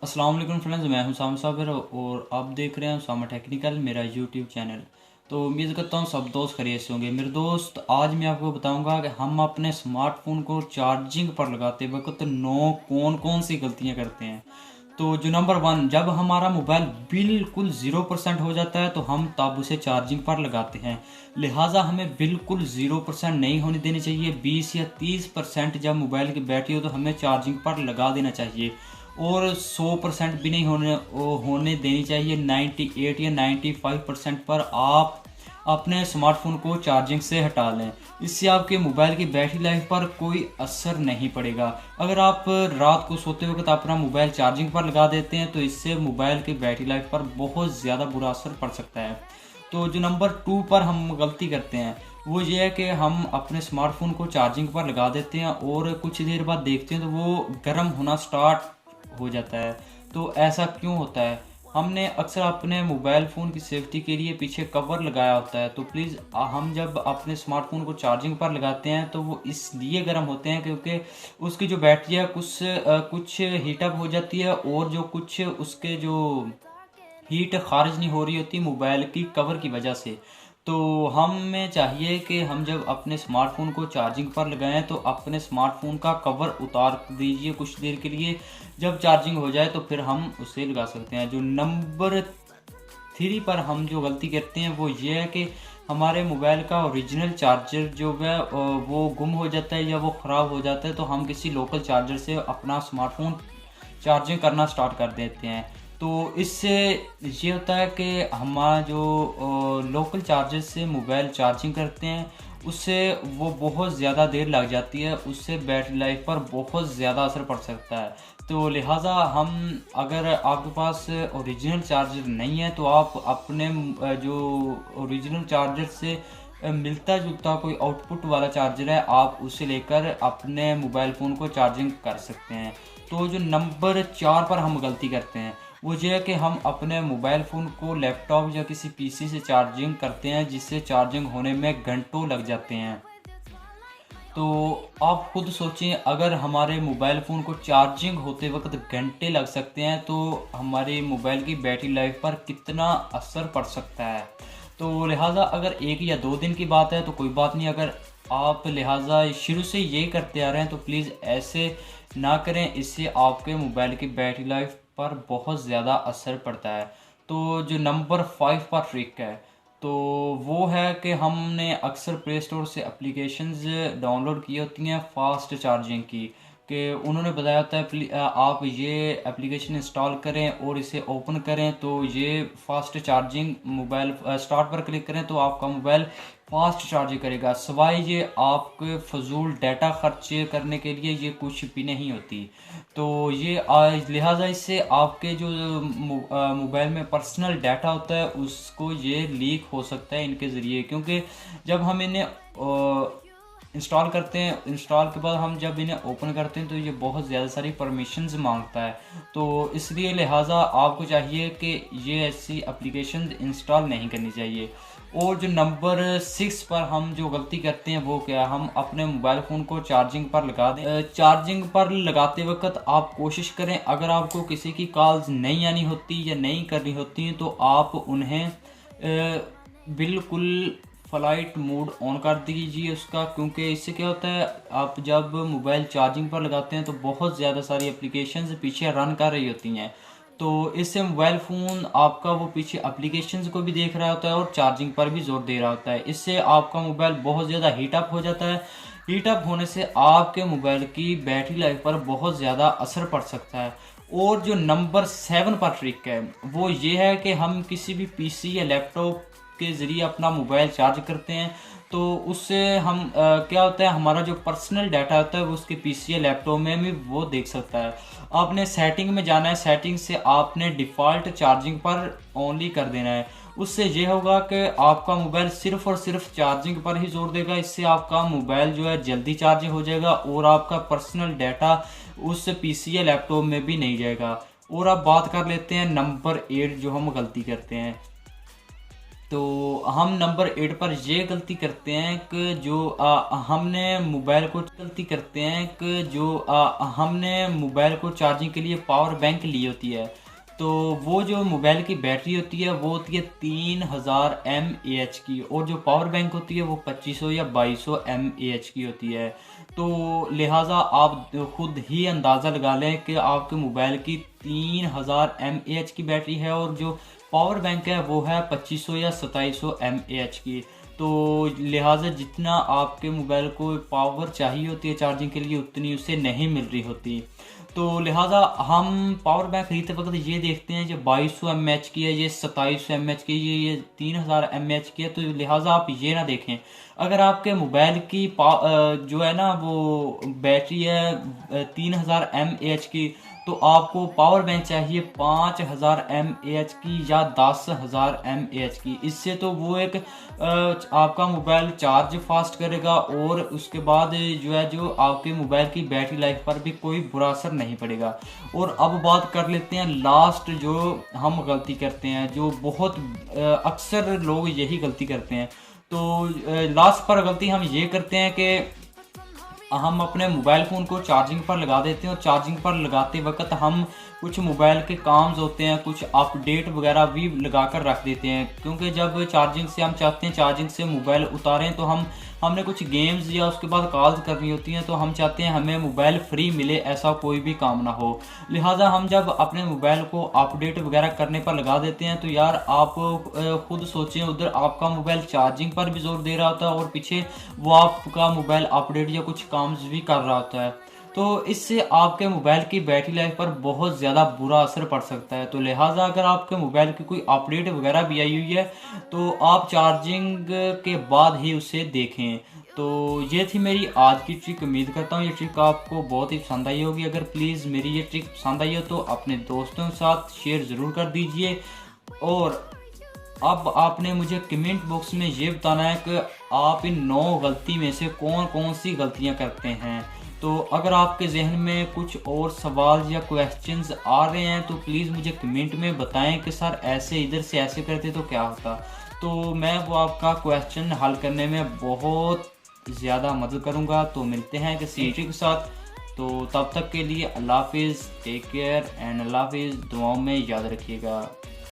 अस्सलाम वालेकुम फ्रेंड्स, मैं हूं साम साबिर और आप देख रहे हैं सामा टेक्निकल, मेरा यूट्यूब चैनल। तो उम्मीद करता हूं सब दोस्त खैरियत से होंगे। मेरे दोस्त, आज मैं आपको बताऊंगा कि हम अपने स्मार्टफोन को चार्जिंग पर लगाते वक्त कौन कौन सी गलतियां करते हैं। तो जो नंबर वन, जब हमारा मोबाइल बिल्कुल 0% हो जाता है तो हम तब उसे चार्जिंग पर लगाते हैं। लिहाजा हमें बिल्कुल 0% नहीं होने देनी चाहिए। 20 या 30% जब मोबाइल की बैटरी हो तो हमें चार्जिंग पर लगा देना चाहिए। और 100% भी नहीं होने देनी चाहिए। 98 या 95% पर आप अपने स्मार्टफोन को चार्जिंग से हटा लें। इससे आपके मोबाइल की बैटरी लाइफ पर कोई असर नहीं पड़ेगा। अगर आप रात को सोते वक्त अपना मोबाइल चार्जिंग पर लगा देते हैं तो इससे मोबाइल की बैटरी लाइफ पर बहुत ज़्यादा बुरा असर पड़ सकता है। तो जो नंबर टू पर हम गलती करते हैं वो ये है कि हम अपने स्मार्टफोन को चार्जिंग पर लगा देते हैं और कुछ देर बाद देखते हैं तो वो गर्म होना स्टार्ट हो जाता है। तो ऐसा क्यों होता है? हमने अक्सर अपने मोबाइल फ़ोन की सेफ्टी के लिए पीछे कवर लगाया होता है। तो प्लीज़, हम जब अपने स्मार्टफोन को चार्जिंग पर लगाते हैं तो वो इसलिए गर्म होते हैं क्योंकि उसकी जो बैटरी है कुछ हीटअप हो जाती है और जो कुछ उसके जो हीट खारिज नहीं हो रही होती मोबाइल की कवर की वजह से। तो हमें चाहिए कि हम जब अपने स्मार्टफोन को चार्जिंग पर लगाएं तो अपने स्मार्टफोन का कवर उतार दीजिए कुछ देर के लिए। जब चार्जिंग हो जाए तो फिर हम उसे लगा सकते हैं। जो नंबर थ्री पर हम जो गलती करते हैं वो ये है कि हमारे मोबाइल का ओरिजिनल चार्जर जो है वो गुम हो जाता है या वो ख़राब हो जाता है। तो हम किसी लोकल चार्जर से अपना स्मार्टफोन चार्जिंग करना स्टार्ट कर देते हैं। तो इससे ये होता है कि हमारा जो लोकल चार्जर से मोबाइल चार्जिंग करते हैं उससे वो बहुत ज़्यादा देर लग जाती है। उससे बैटरी लाइफ पर बहुत ज़्यादा असर पड़ सकता है। तो लिहाजा हम, अगर आपके पास ओरिजिनल चार्जर नहीं है तो आप अपने जो ओरिजिनल चार्जर से मिलता जुलता कोई आउटपुट वाला चार्जर है आप उसे लेकर अपने मोबाइल फ़ोन को चार्जिंग कर सकते हैं। तो जो नंबर चार पर हम गलती करते हैं वो ये है कि हम अपने मोबाइल फ़ोन को लैपटॉप या किसी पीसी से चार्जिंग करते हैं जिससे चार्जिंग होने में घंटों लग जाते हैं। तो आप खुद सोचें, अगर हमारे मोबाइल फ़ोन को चार्जिंग होते वक्त घंटे लग सकते हैं तो हमारे मोबाइल की बैटरी लाइफ पर कितना असर पड़ सकता है। तो लिहाजा अगर 1 या 2 दिन की बात है तो कोई बात नहीं। अगर आप लिहाजा शुरू से ये करते आ रहे हैं तो प्लीज़ ऐसे ना करें। इससे आपके मोबाइल की बैटरी लाइफ पर बहुत ज़्यादा असर पड़ता है। तो जो नंबर 5 पर ट्रिक है तो वो है कि हमने अक्सर प्ले स्टोर से एप्लीकेशंस डाउनलोड की होती हैं फास्ट चार्जिंग की, कि उन्होंने बताया होता है आप ये एप्लीकेशन इंस्टॉल करें और इसे ओपन करें तो ये फास्ट चार्जिंग मोबाइल स्टार्ट पर क्लिक करें तो आपका मोबाइल फास्ट चार्ज करेगा। सिवाय ये आपके फजूल डाटा खर्च करने के लिए ये कुछ भी नहीं होती। तो ये लिहाजा इससे आपके जो मोबाइल में पर्सनल डाटा होता है उसको ये लीक हो सकता है इनके ज़रिए। क्योंकि जब हम इन्हें इंस्टॉल करते हैं, इंस्टॉल के बाद हम जब इन्हें ओपन करते हैं तो ये बहुत ज़्यादा सारी परमिशंस मांगता है। तो इसलिए लिहाजा आपको चाहिए कि ये ऐसी एप्लीकेशन इंस्टॉल नहीं करनी चाहिए। और जो नंबर 6 पर हम जो गलती करते हैं वो क्या, हम अपने मोबाइल फ़ोन को चार्जिंग पर लगा दें। चार्जिंग पर लगाते वक्त आप कोशिश करें, अगर आपको किसी की कॉल्स नहीं आनी होती या नहीं करनी होती तो आप उन्हें बिल्कुल फ़्लाइट मोड ऑन कर दीजिए उसका। क्योंकि इससे क्या होता है, आप जब मोबाइल चार्जिंग पर लगाते हैं तो बहुत ज़्यादा सारी एप्लीकेशंस पीछे रन कर रही होती हैं। तो इससे मोबाइल फ़ोन आपका वो पीछे एप्लीकेशंस को भी देख रहा होता है और चार्जिंग पर भी ज़ोर दे रहा होता है। इससे आपका मोबाइल बहुत ज़्यादा हीटअप हो जाता है। हीटअप होने से आपके मोबाइल की बैटरी लाइफ पर बहुत ज़्यादा असर पड़ सकता है। और जो नंबर 7 पर ट्रिक है वो ये है कि हम किसी भी पीसी या लैपटॉप के ज़रिए अपना मोबाइल चार्ज करते हैं तो उससे हम क्या होता है, हमारा जो पर्सनल डाटा होता है वो उसके पीसी या लैपटॉप में भी वो देख सकता है। आपने सेटिंग में जाना है, सेटिंग से आपने डिफ़ॉल्ट चार्जिंग पर ओनली कर देना है। उससे ये होगा कि आपका मोबाइल सिर्फ़ और सिर्फ चार्जिंग पर ही जोर देगा। इससे आपका मोबाइल जो है जल्दी चार्ज हो जाएगा और आपका पर्सनल डाटा उस पीसी या लैपटॉप में भी नहीं जाएगा। और अब बात कर लेते हैं नंबर 8 जो हम गलती करते हैं। तो हम नंबर 8 पर ये गलती करते हैं कि हमने मोबाइल को गलती करते हैं कि हमने मोबाइल को चार्जिंग के लिए पावर बैंक ली होती है। तो वो जो मोबाइल की बैटरी होती है वो होती है 3000 mAh की, और जो पावर बैंक होती है वो 2500 या 2200 mAh की होती है। तो लिहाजा आप खुद ही अंदाज़ा लगा लें कि आपके मोबाइल की 3000 mAh की बैटरी है और जो पावर बैंक है वो है 2500 या 2700 mAh की। तो लिहाजा जितना आपके मोबाइल को पावर चाहिए होती है चार्जिंग के लिए उतनी उसे नहीं मिल रही होती। तो लिहाजा हम पावर बैंक खरीदते वक्त ये देखते हैं जो 2200 mAh की है, ये 2700 mAh की, ये 3000 mAh की है। तो लिहाजा आप ये ना देखें, अगर आपके मोबाइल की जो है ना वो बैटरी है 3000 mAh की, तो आपको पावर बैंक चाहिए 5000 mAh की या 10000 mAh की। इससे तो वो एक आपका मोबाइल चार्ज फास्ट करेगा और उसके बाद जो आपके मोबाइल की बैटरी लाइफ पर भी कोई बुरा असर नहीं पड़ेगा। और अब बात कर लेते हैं लास्ट जो हम गलती करते हैं, जो बहुत अक्सर लोग यही गलती करते हैं। तो लास्ट पर गलती हम ये करते हैं कि हम अपने मोबाइल फ़ोन को चार्जिंग पर लगा देते हैं, और चार्जिंग पर लगाते वक्त हम कुछ मोबाइल के काम्स होते हैं, कुछ अपडेट वगैरह भी लगा कर रख देते हैं। क्योंकि जब चार्जिंग से हम चाहते हैं चार्जिंग से मोबाइल उतारें, तो हमने कुछ गेम्स या उसके बाद कॉल्स करनी होती हैं, तो हम चाहते हैं हमें मोबाइल फ्री मिले, ऐसा कोई भी काम ना हो। लिहाजा हम जब अपने मोबाइल को अपडेट वगैरह करने पर लगा देते हैं, तो यार आप खुद सोचें, उधर आपका मोबाइल चार्जिंग पर भी जोर दे रहा होता है और पीछे वो आपका मोबाइल अपडेट या कुछ काम्स भी कर रहा होता है। तो इससे आपके मोबाइल की बैटरी लाइफ पर बहुत ज़्यादा बुरा असर पड़ सकता है। तो लिहाजा अगर आपके मोबाइल की कोई अपडेट वगैरह भी आई हुई है, तो आप चार्जिंग के बाद ही उसे देखें। तो ये थी मेरी आज की ट्रिक। उम्मीद करता हूँ ये ट्रिक आपको बहुत ही पसंद आई होगी। अगर प्लीज़ मेरी ये ट्रिक पसंद आई हो तो अपने दोस्तों के साथ शेयर ज़रूर कर दीजिए। और अब आपने मुझे कमेंट बॉक्स में ये बताना है कि आप इन 9 गलती में से कौन कौन सी गलतियां करते हैं। तो अगर आपके जहन में कुछ और सवाल या क्वेश्चंस आ रहे हैं तो प्लीज़ मुझे कमेंट में बताएं कि सर ऐसे इधर से ऐसे करते तो क्या होता। तो मैं वो आपका क्वेश्चन हल करने में बहुत ज़्यादा मदद करूँगा। तो मिलते हैं किसी ट्रिक के साथ। तो तब तक के लिए अल्लाह हाफिज़, टेक केयर एंड अल्लाह हाफिज़। दुआओं में याद रखिएगा।